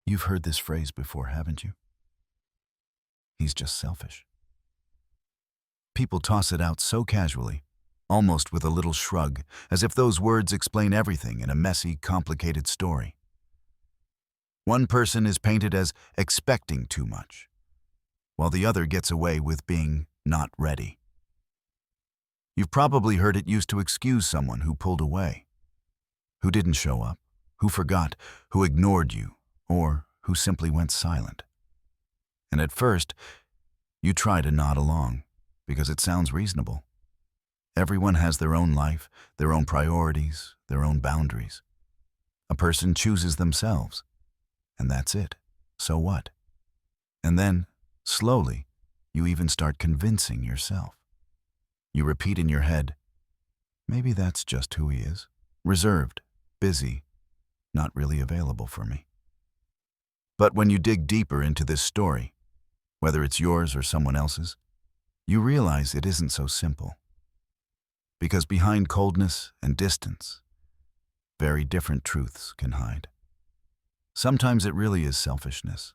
You've heard this phrase before, haven't you? He's just selfish. People toss it out so casually, almost with a little shrug, as if those words explain everything in a messy, complicated story. One person is painted as expecting too much, while the other gets away with being not ready. You've probably heard it used to excuse someone who pulled away, who didn't show up, who forgot, who ignored you, or who simply went silent. And at first, you try to nod along, because it sounds reasonable. Everyone has their own life, their own priorities, their own boundaries. A person chooses themselves, and that's it. So what? And then, slowly, you even start convincing yourself. You repeat in your head, maybe that's just who he is. Reserved, busy, not really available for me. But when you dig deeper into this story, whether it's yours or someone else's, you realize it isn't so simple. Because behind coldness and distance, very different truths can hide. Sometimes it really is selfishness.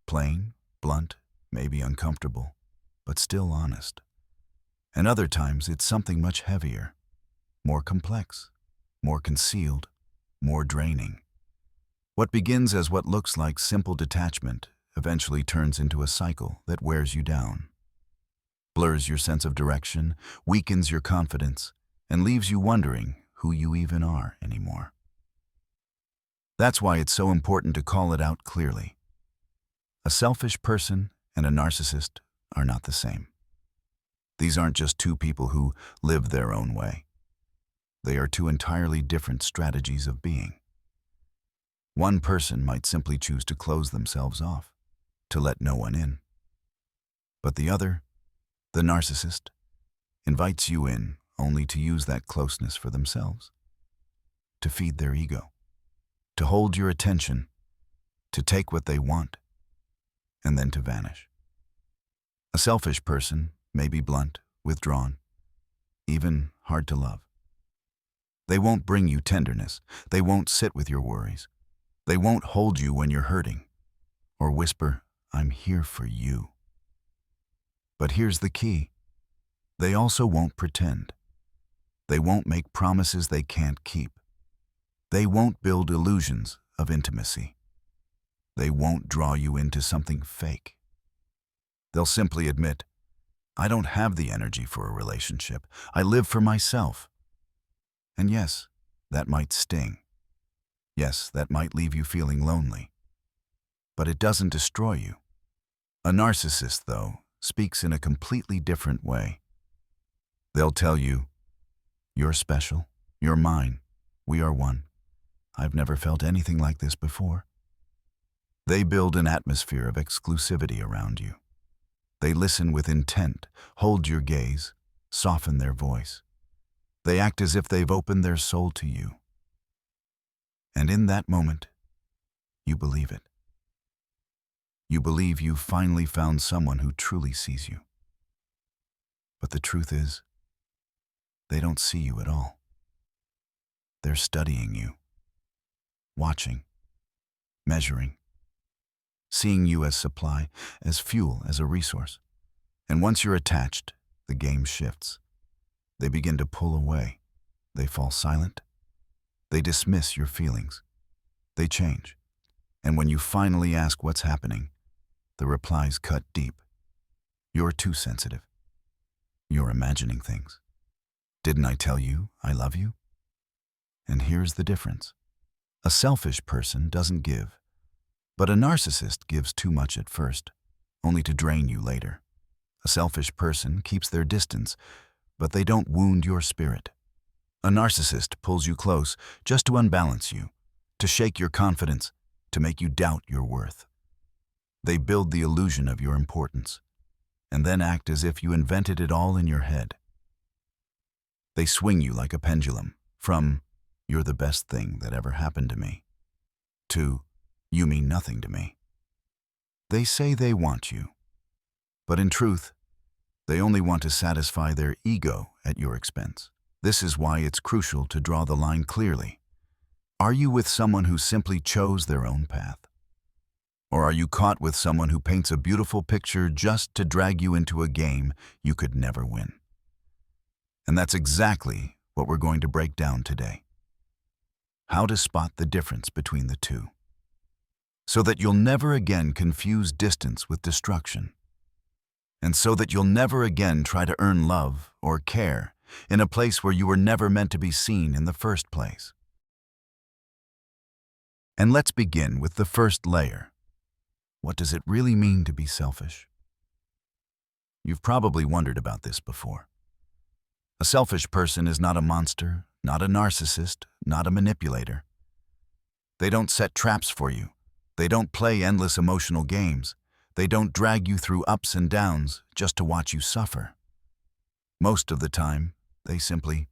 Plain, blunt, maybe uncomfortable, but still honest. And other times it's something much heavier, more complex, more concealed, more draining. What begins as what looks like simple detachment eventually turns into a cycle that wears you down, blurs your sense of direction, weakens your confidence, and leaves you wondering who you even are anymore. That's why it's so important to call it out clearly. A selfish person and a narcissist are not the same. These aren't just two people who live their own way. They are two entirely different strategies of being. One person might simply choose to close themselves off, to let no one in. But the other, the narcissist, invites you in only to use that closeness for themselves, to feed their ego, to hold your attention, to take what they want, and then to vanish. A selfish person may be blunt, withdrawn, even hard to love. They won't bring you tenderness. They won't sit with your worries. They won't hold you when you're hurting, or whisper, "I'm here for you." But here's the key. They also won't pretend. They won't make promises they can't keep. They won't build illusions of intimacy. They won't draw you into something fake. They'll simply admit, "I don't have the energy for a relationship. I live for myself." And yes, that might sting. Yes, that might leave you feeling lonely. But it doesn't destroy you. A narcissist, though, speaks in a completely different way. They'll tell you, "You're special. You're mine. We are one. I've never felt anything like this before." They build an atmosphere of exclusivity around you. They listen with intent, hold your gaze, soften their voice. They act as if they've opened their soul to you. And in that moment, you believe it. You believe you've finally found someone who truly sees you. But the truth is, they don't see you at all. They're studying you, watching, measuring, seeing you as supply, as fuel, as a resource. And once you're attached, the game shifts. They begin to pull away. They fall silent. They dismiss your feelings. They change. And when you finally ask what's happening, the replies cut deep. "You're too sensitive. You're imagining things. Didn't I tell you I love you?" And here's the difference. A selfish person doesn't give, but a narcissist gives too much at first, only to drain you later. A selfish person keeps their distance, but they don't wound your spirit. A narcissist pulls you close just to unbalance you, to shake your confidence, to make you doubt your worth. They build the illusion of your importance, and then act as if you invented it all in your head. They swing you like a pendulum, from "You're the best thing that ever happened to me," to "You mean nothing to me." They say they want you, but in truth, they only want to satisfy their ego at your expense. This is why it's crucial to draw the line clearly. Are you with someone who simply chose their own path? Or are you caught with someone who paints a beautiful picture just to drag you into a game you could never win? And that's exactly what we're going to break down today. How to spot the difference between the two, so that you'll never again confuse distance with destruction, and so that you'll never again try to earn love or care in a place where you were never meant to be seen in the first place. And let's begin with the first layer. What does it really mean to be selfish? You've probably wondered about this before. A selfish person is not a monster, not a narcissist, not a manipulator. They don't set traps for you. They don't play endless emotional games. They don't drag you through ups and downs just to watch you suffer. Most of the time, they simply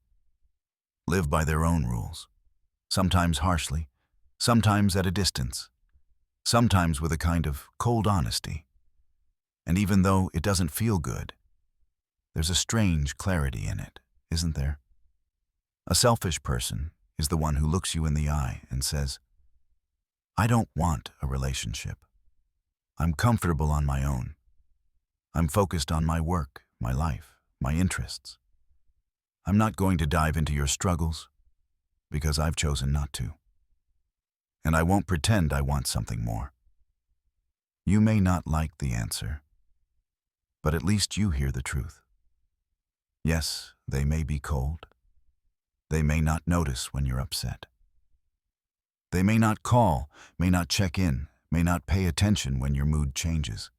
live by their own rules, sometimes harshly, sometimes at a distance, sometimes with a kind of cold honesty. And even though it doesn't feel good, there's a strange clarity in it, isn't there? A selfish person is the one who looks you in the eye and says, I don't want a relationship. I'm comfortable on my own. I'm focused on my work, my life, my interests. I'm not going to dive into your struggles because I've chosen not to. And I won't pretend I want something more. You may not like the answer, but at least you hear the truth. Yes, they may be cold. They may not notice when you're upset. They may not call, may not check in, may not pay attention when your mood changes.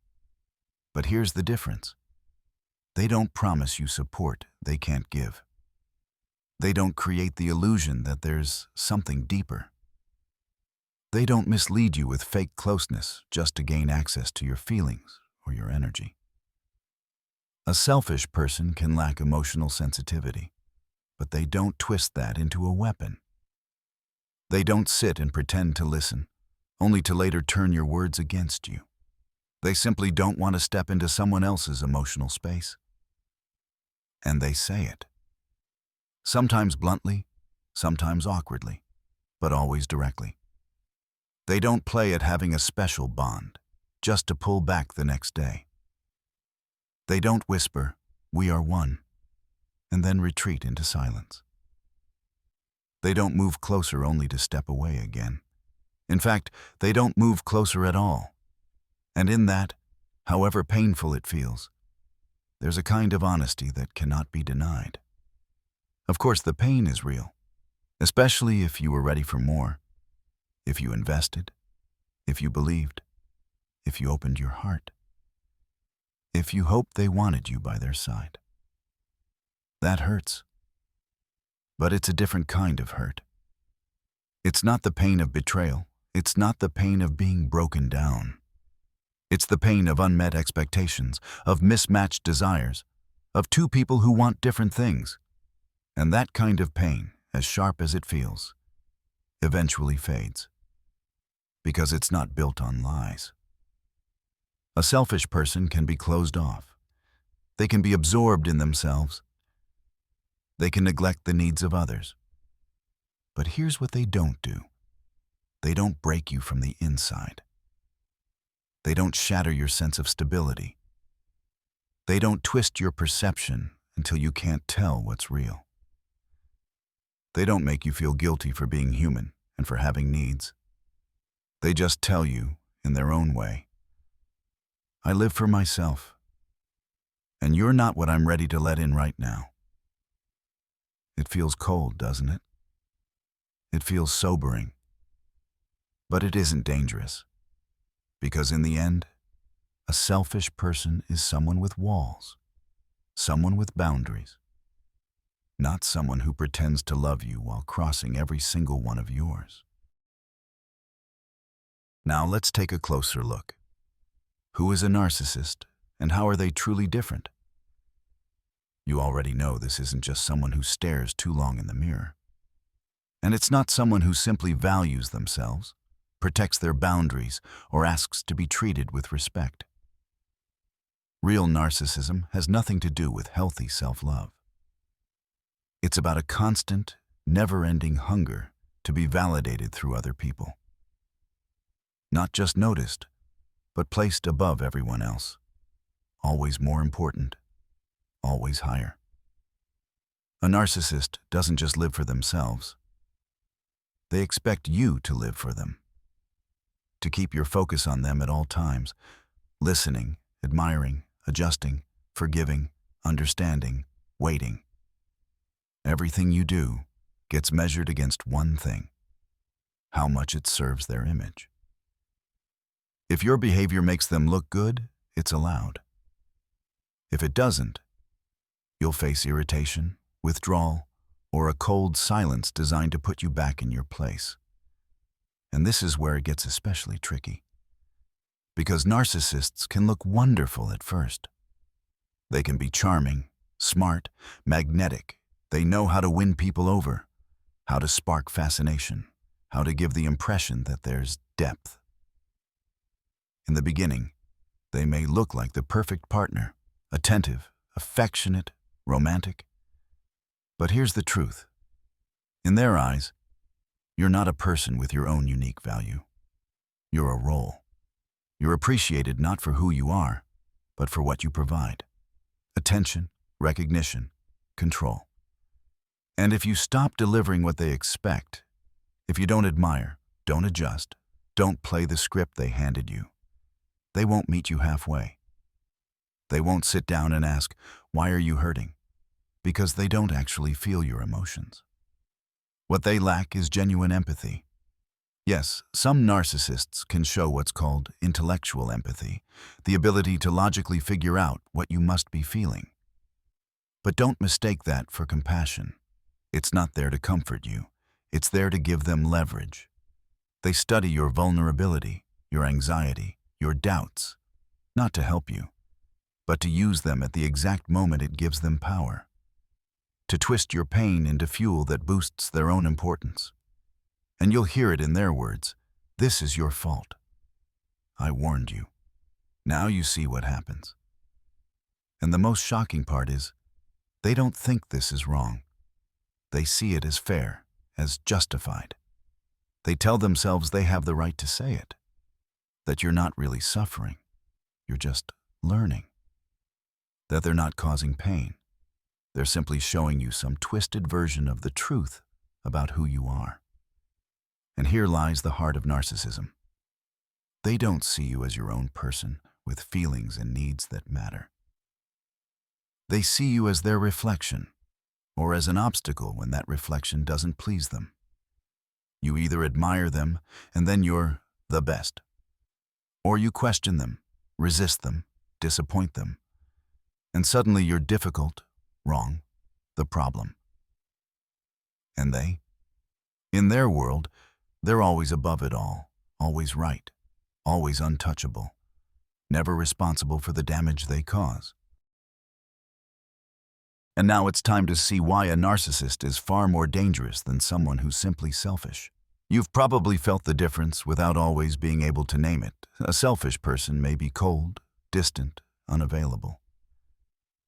But here's the difference. They don't promise you support they can't give. They don't create the illusion that there's something deeper. They don't mislead you with fake closeness just to gain access to your feelings or your energy. A selfish person can lack emotional sensitivity, but they don't twist that into a weapon. They don't sit and pretend to listen, only to later turn your words against you. They simply don't want to step into someone else's emotional space. And they say it. Sometimes bluntly, sometimes awkwardly, but always directly. They don't play at having a special bond, just to pull back the next day. They don't whisper, "We are one," and then retreat into silence. They don't move closer only to step away again. In fact, they don't move closer at all. And in that, however painful it feels, there's a kind of honesty that cannot be denied. Of course, the pain is real, especially if you were ready for more, if you invested, if you believed, if you opened your heart, if you hoped they wanted you by their side. That hurts. But it's a different kind of hurt. It's not the pain of betrayal. It's not the pain of being broken down. It's the pain of unmet expectations, of mismatched desires, of two people who want different things. And that kind of pain, as sharp as it feels, eventually fades. Because it's not built on lies. A selfish person can be closed off. They can be absorbed in themselves. They can neglect the needs of others. But here's what they don't do. They don't break you from the inside. They don't shatter your sense of stability. They don't twist your perception until you can't tell what's real. They don't make you feel guilty for being human and for having needs. They just tell you, in their own way, I live for myself, and you're not what I'm ready to let in right now. It feels cold, doesn't it? It feels sobering. But it isn't dangerous. Because in the end, a selfish person is someone with walls, someone with boundaries, not someone who pretends to love you while crossing every single one of yours. Now let's take a closer look. Who is a narcissist, and how are they truly different? You already know this isn't just someone who stares too long in the mirror. And it's not someone who simply values themselves, protects their boundaries, or asks to be treated with respect. Real narcissism has nothing to do with healthy self-love. It's about a constant, never-ending hunger to be validated through other people. Not just noticed, but placed above everyone else. Always more important, always higher. A narcissist doesn't just live for themselves. They expect you to live for them, to keep your focus on them at all times, listening, admiring, adjusting, forgiving, understanding, waiting. Everything you do gets measured against one thing: how much it serves their image. If your behavior makes them look good, it's allowed. If it doesn't, you'll face irritation, withdrawal, or a cold silence designed to put you back in your place. And this is where it gets especially tricky. Because narcissists can look wonderful at first. They can be charming, smart, magnetic. They know how to win people over, how to spark fascination, how to give the impression that there's depth. In the beginning, they may look like the perfect partner, attentive, affectionate, romantic. But here's the truth. In their eyes, you're not a person with your own unique value. You're a role. You're appreciated not for who you are, but for what you provide. Attention, recognition, control. And if you stop delivering what they expect, if you don't admire, don't adjust, don't play the script they handed you, they won't meet you halfway. They won't sit down and ask, "Why are you hurting?" Because they don't actually feel your emotions. What they lack is genuine empathy. Yes, some narcissists can show what's called intellectual empathy, the ability to logically figure out what you must be feeling. But don't mistake that for compassion. It's not there to comfort you. It's there to give them leverage. They study your vulnerability, your anxiety, your doubts, not to help you, but to use them at the exact moment it gives them power. To twist your pain into fuel that boosts their own importance. And you'll hear it in their words: "This is your fault. I warned you. Now you see what happens." And the most shocking part is, they don't think this is wrong. They see it as fair, as justified. They tell themselves they have the right to say it, that you're not really suffering, you're just learning, that they're not causing pain. They're simply showing you some twisted version of the truth about who you are. And here lies the heart of narcissism. They don't see you as your own person with feelings and needs that matter. They see you as their reflection, or as an obstacle when that reflection doesn't please them. You either admire them, and then you're the best, or you question them, resist them, disappoint them, and suddenly you're difficult, wrong, the problem. And they? In their world, they're always above it all, always right, always untouchable, never responsible for the damage they cause. And now it's time to see why a narcissist is far more dangerous than someone who's simply selfish. You've probably felt the difference without always being able to name it. A selfish person may be cold, distant, unavailable.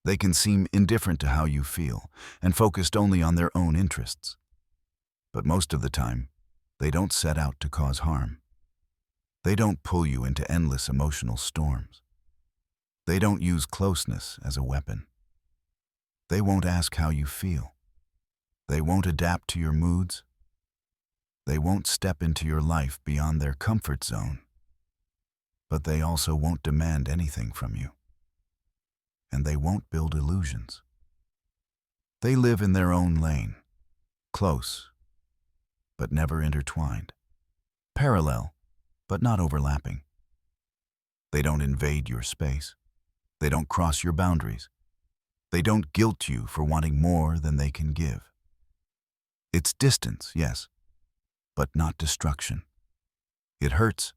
They can seem indifferent to how you feel and focused only on their own interests. But most of the time, they don't set out to cause harm. They don't pull you into endless emotional storms. They don't use closeness as a weapon. They won't ask how you feel. They won't adapt to your moods. They won't step into your life beyond their comfort zone. But they also won't demand anything from you. And they won't build illusions. They live in their own lane, close, but never intertwined, parallel, but not overlapping. They don't invade your space. They don't cross your boundaries. They don't guilt you for wanting more than they can give. It's distance, yes, but not destruction. It hurts,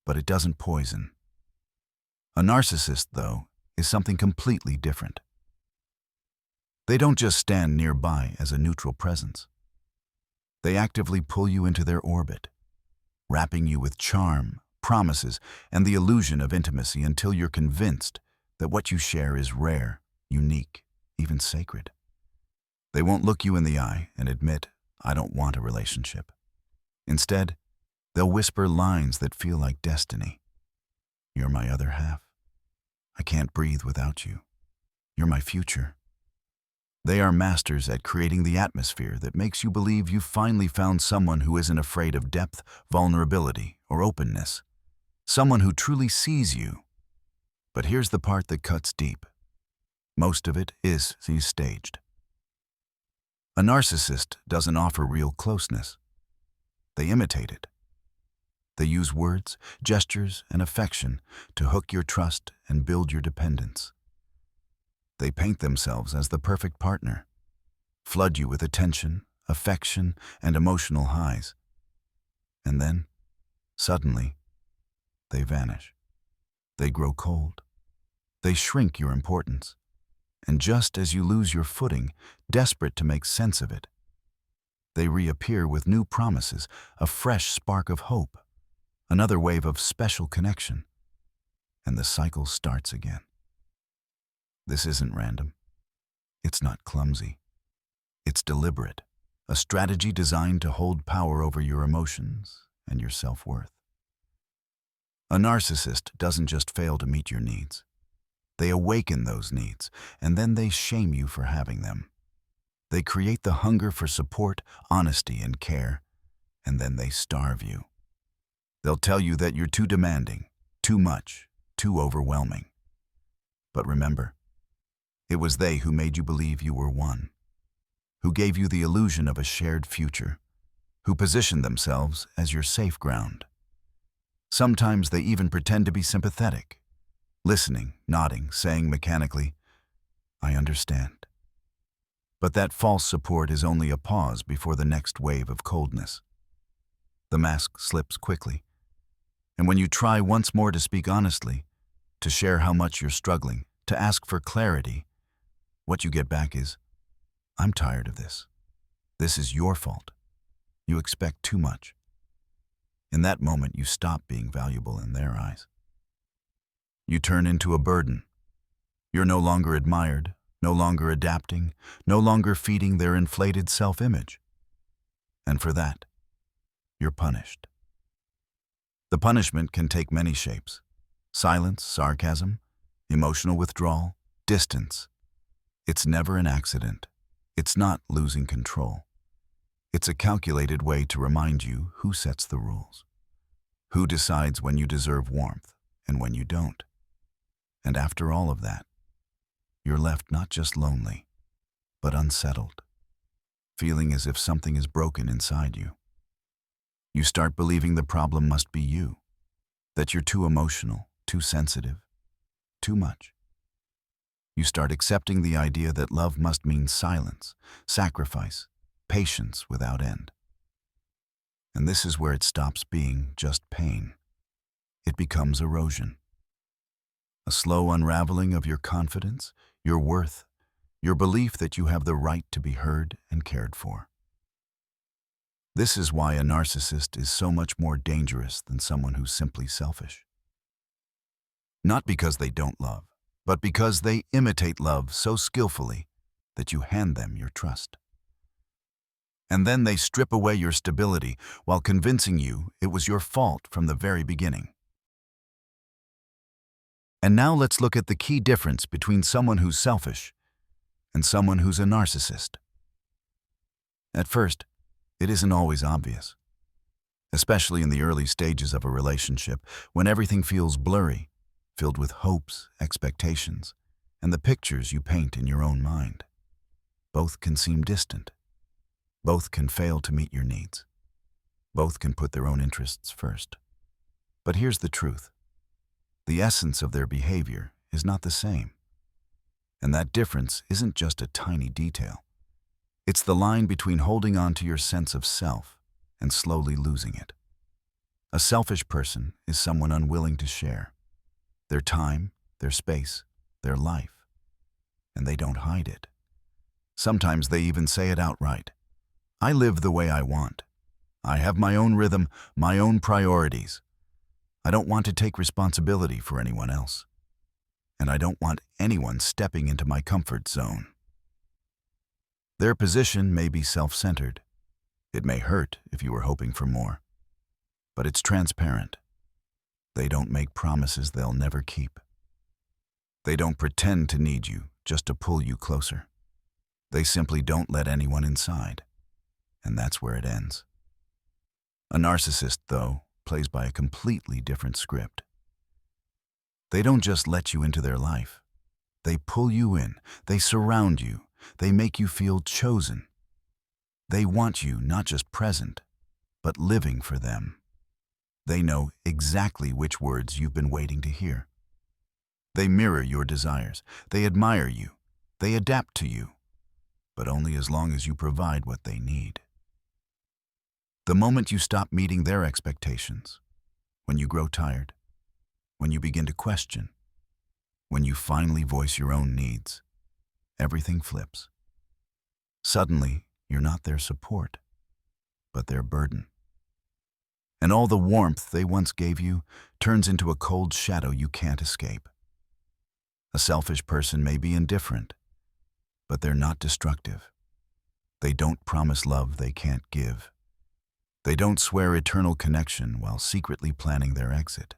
but it doesn't poison. A narcissist, though, is something completely different. They don't just stand nearby as a neutral presence. They actively pull you into their orbit, wrapping you with charm, promises, and the illusion of intimacy until you're convinced that what you share is rare, unique, even sacred. They won't look you in the eye and admit, "I don't want a relationship." Instead, they'll whisper lines that feel like destiny. You're my other half. I can't breathe without you. You're my future. They are masters at creating the atmosphere that makes you believe you've finally found someone who isn't afraid of depth, vulnerability, or openness. Someone who truly sees you. But here's the part that cuts deep. Most of it is staged. A narcissist doesn't offer real closeness. They imitate it. They use words, gestures, and affection to hook your trust and build your dependence. They paint themselves as the perfect partner, flood you with attention, affection, and emotional highs. And then, suddenly, they vanish. They grow cold. They shrink your importance. And just as you lose your footing, desperate to make sense of it, they reappear with new promises, a fresh spark of hope, another wave of special connection, and the cycle starts again. This isn't random. It's not clumsy. It's deliberate, a strategy designed to hold power over your emotions and your self-worth. A narcissist doesn't just fail to meet your needs. They awaken those needs, and then they shame you for having them. They create the hunger for support, honesty, and care, and then they starve you. They'll tell you that you're too demanding, too much, too overwhelming. But remember, it was they who made you believe you were one, who gave you the illusion of a shared future, who positioned themselves as your safe ground. Sometimes they even pretend to be sympathetic, listening, nodding, saying mechanically, "I understand." But that false support is only a pause before the next wave of coldness. The mask slips quickly, and when you try once more to speak honestly, to share how much you're struggling, to ask for clarity, what you get back is, "I'm tired of this. This is your fault. You expect too much." In that moment, you stop being valuable in their eyes. You turn into a burden. You're no longer admired, no longer adapting, no longer feeding their inflated self-image. And for that, you're punished. The punishment can take many shapes: silence, sarcasm, emotional withdrawal, distance. It's never an accident. It's not losing control. It's a calculated way to remind you who sets the rules, who decides when you deserve warmth and when you don't. And after all of that, you're left not just lonely, but unsettled, feeling as if something is broken inside you. You start believing the problem must be you, that you're too emotional, too sensitive, too much. You start accepting the idea that love must mean silence, sacrifice, patience without end. And this is where it stops being just pain. It becomes erosion. A slow unraveling of your confidence, your worth, your belief that you have the right to be heard and cared for. This is why a narcissist is so much more dangerous than someone who's simply selfish. Not because they don't love, but because they imitate love so skillfully that you hand them your trust. And then they strip away your stability while convincing you it was your fault from the very beginning. And now let's look at the key difference between someone who's selfish and someone who's a narcissist. At first, it isn't always obvious, especially in the early stages of a relationship when everything feels blurry, filled with hopes, expectations, and the pictures you paint in your own mind. Both can seem distant. Both can fail to meet your needs. Both can put their own interests first. But here's the truth. The essence of their behavior is not the same. And that difference isn't just a tiny detail. It's the line between holding on to your sense of self and slowly losing it. A selfish person is someone unwilling to share their time, their space, their life, and they don't hide it. Sometimes they even say it outright. I live the way I want. I have my own rhythm, my own priorities. I don't want to take responsibility for anyone else. And I don't want anyone stepping into my comfort zone. Their position may be self-centered. It may hurt if you were hoping for more. But it's transparent. They don't make promises they'll never keep. They don't pretend to need you just to pull you closer. They simply don't let anyone inside, and that's where it ends. A narcissist, though, plays by a completely different script. They don't just let you into their life. They pull you in, they surround you, they make you feel chosen. They want you not just present, but living for them. They know exactly which words you've been waiting to hear. They mirror your desires, they admire you, they adapt to you, but only as long as you provide what they need. The moment you stop meeting their expectations, when you grow tired, when you begin to question, when you finally voice your own needs, everything flips. Suddenly, you're not their support, but their burden. And all the warmth they once gave you turns into a cold shadow you can't escape. A selfish person may be indifferent, but they're not destructive. They don't promise love they can't give. They don't swear eternal connection while secretly planning their exit.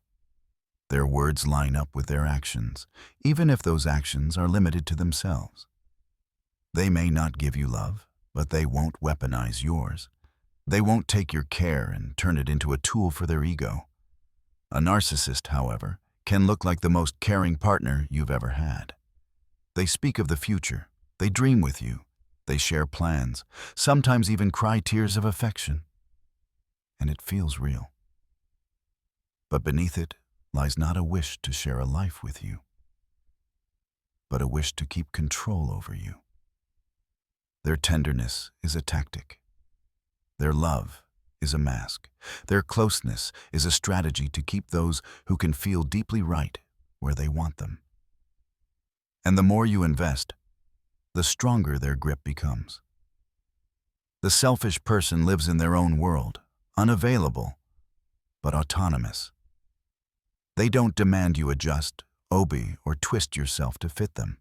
Their words line up with their actions, even if those actions are limited to themselves. They may not give you love, but they won't weaponize yours. They won't take your care and turn it into a tool for their ego. A narcissist, however, can look like the most caring partner you've ever had. They speak of the future, they dream with you, they share plans, sometimes even cry tears of affection. And it feels real. But beneath it lies not a wish to share a life with you, but a wish to keep control over you. Their tenderness is a tactic. Their love is a mask. Their closeness is a strategy to keep those who can feel deeply right where they want them. And the more you invest, the stronger their grip becomes. The selfish person lives in their own world, unavailable, but autonomous. They don't demand you adjust, obey, or twist yourself to fit them.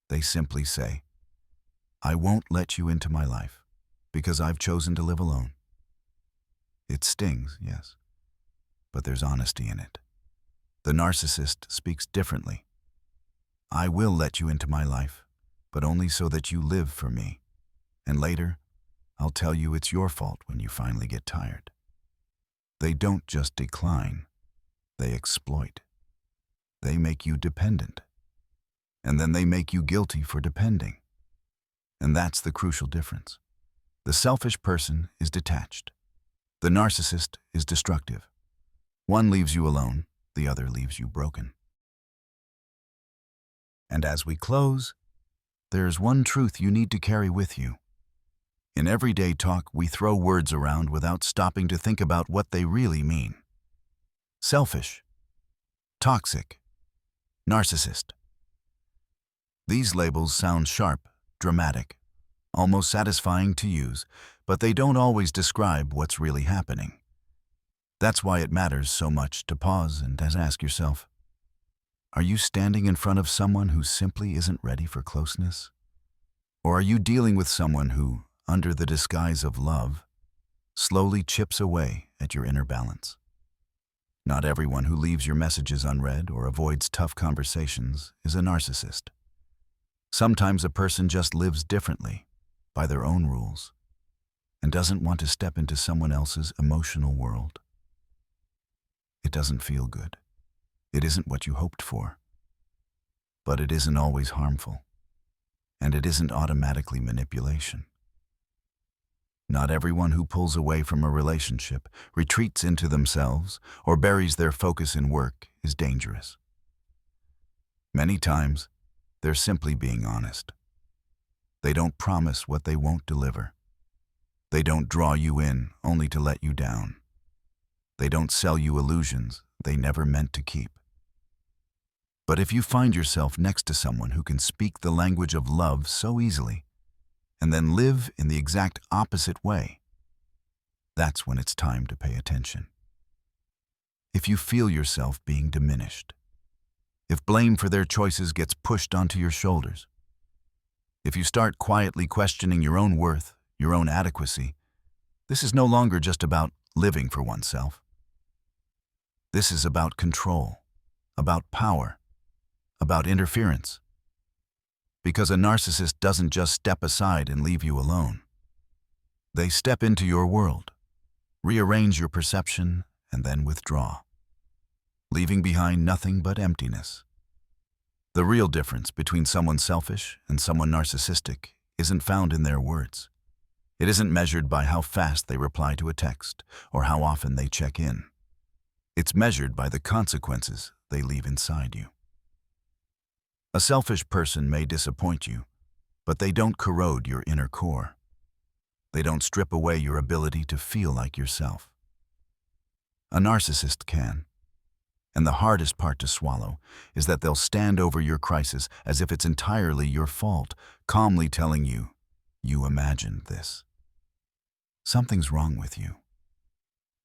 They simply say, "I won't let you into my life because I've chosen to live alone." It stings, yes, but there's honesty in it. The narcissist speaks differently. "I will let you into my life, but only so that you live for me. And later, I'll tell you it's your fault when you finally get tired." They don't just decline, they exploit. They make you dependent. And then they make you guilty for depending. And that's the crucial difference. The selfish person is detached. The narcissist is destructive. One leaves you alone, the other leaves you broken. And as we close, there's one truth you need to carry with you. In everyday talk, we throw words around without stopping to think about what they really mean. Selfish, toxic, narcissist. These labels sound sharp, dramatic, almost satisfying to use, but they don't always describe what's really happening. That's why it matters so much to pause and ask yourself, are you standing in front of someone who simply isn't ready for closeness? Or are you dealing with someone who, under the disguise of love, slowly chips away at your inner balance? Not everyone who leaves your messages unread or avoids tough conversations is a narcissist. Sometimes a person just lives differently, by their own rules, and doesn't want to step into someone else's emotional world. It doesn't feel good. It isn't what you hoped for. But it isn't always harmful, and it isn't automatically manipulation. Not everyone who pulls away from a relationship, retreats into themselves, or buries their focus in work is dangerous. Many times, they're simply being honest. They don't promise what they won't deliver. They don't draw you in only to let you down. They don't sell you illusions they never meant to keep. But if you find yourself next to someone who can speak the language of love so easily, and then live in the exact opposite way, that's when it's time to pay attention. If you feel yourself being diminished, if blame for their choices gets pushed onto your shoulders, if you start quietly questioning your own worth, your own adequacy, this is no longer just about living for oneself. This is about control, about power, about interference. Because a narcissist doesn't just step aside and leave you alone. They step into your world, rearrange your perception, and then withdraw, leaving behind nothing but emptiness. The real difference between someone selfish and someone narcissistic isn't found in their words. It isn't measured by how fast they reply to a text or how often they check in. It's measured by the consequences they leave inside you. A selfish person may disappoint you, but they don't corrode your inner core. They don't strip away your ability to feel like yourself. A narcissist can. And the hardest part to swallow is that they'll stand over your crisis as if it's entirely your fault, calmly telling you, "You imagined this. Something's wrong with you.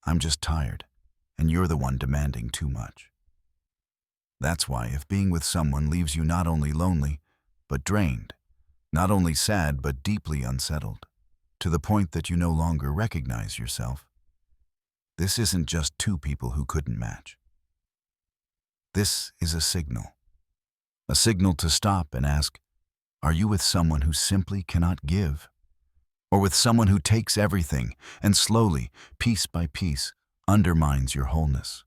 I'm just tired, and you're the one demanding too much." That's why if being with someone leaves you not only lonely, but drained, not only sad, but deeply unsettled, to the point that you no longer recognize yourself, this isn't just two people who couldn't match. This is a signal to stop and ask, are you with someone who simply cannot give? Or with someone who takes everything and slowly, piece by piece, undermines your wholeness?